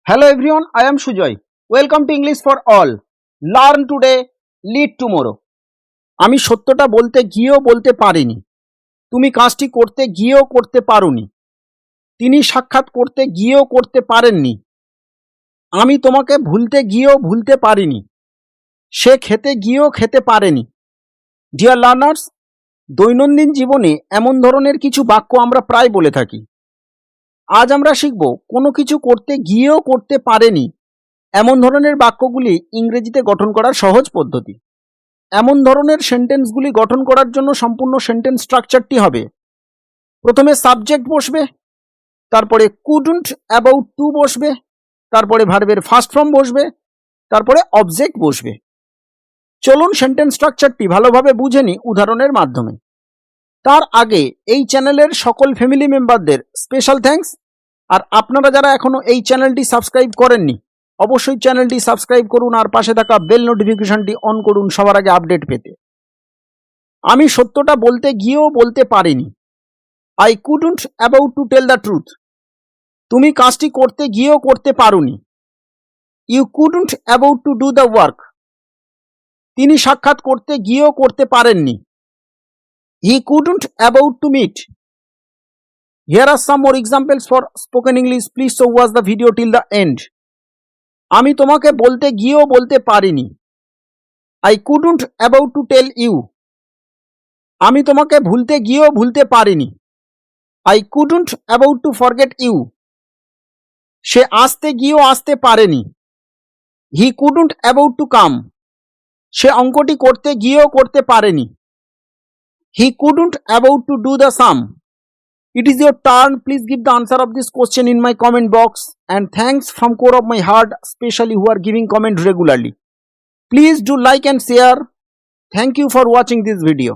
Hello everyone, I am Sujoy. Welcome to English for all. Learn today, lead tomorrow. আমি সত্যটা বলতে গিয়েও বলতে পারিনি। তুমি কাজটি করতে গিয়েও করতে পারোনি। তিনি সাক্ষাৎ করতে গিয়েও করতে পারেননি। আমি তোমাকে ভুলতে গিয়েও ভুলতে পারিনি। সে খেতে গিয়েও খেতে পারেনি। ডিয়ার লার্নার্স, দৈনন্দিন জীবনে এমন ধরনের কিছু বাক্য আমরা প্রায় বলে থাকি। আজ আমরা শিখব কোনো কিছু করতে গিয়েও করতে পারেনি এমন ধরনের বাক্যগুলি ইংরেজিতে গঠন করার সহজ পদ্ধতি। এমন ধরনের সেন্টেন্সগুলি গঠন করার জন্য সম্পূর্ণ সেন্টেন্স স্ট্রাকচারটি হবে, প্রথমে সাবজেক্ট বসবে, তারপরে কুডন্ট অ্যাবাউট টু বসবে, তারপরে ভার্বের ফার্স্ট ফর্ম বসবে, তারপরে অবজেক্ট বসবে। চলুন সেন্টেন্স স্ট্রাকচারটি ভালোভাবে বুঝে নিই উদাহরণের মাধ্যমে। তার আগে এই চ্যানেলের সকল ফ্যামিলি মেম্বারদের স্পেশাল থ্যাঙ্কস। আর আপনারা যারা এখনো এই চ্যানেলটি সাবস্ক্রাইব করেননি, অবশ্যই চ্যানেলটি সাবস্ক্রাইব করুন আর পাশে থাকা বেল নোটিফিকেশনটি অন করুন সবার আগে আপডেট পেতে। আমি সত্যটা বলতে গিয়েও বলতে পারিনি। I couldn't about to tell the truth. তুমি কাজটি করতে গিয়েও করতে পারোনি। You couldn't about to do the work. তিনি সাক্ষাৎ করতে গিয়েও করতে পারেননি। He couldn't about to meet. Here are some more examples for spoken English. Please so watch the video till the end. আমি তোমাকে বলতে গিয়েও বলতে পারিনি। I couldn't about to tell you. আমি তোমাকে ভুলতে গিয়েও ভুলতে পারিনি। I couldn't about to forget you. সে আসতে গিয়েও আসতে পারেনি। He couldn't about to come. সে অঙ্কটি করতে গিয়েও করতে পারেনি। He couldn't about to do the sum. It is your turn. Please give the answer of this question in my comment box. And thanks from core of my heart, especially who are giving comment regularly. Please do like and share. Thank you for watching this video.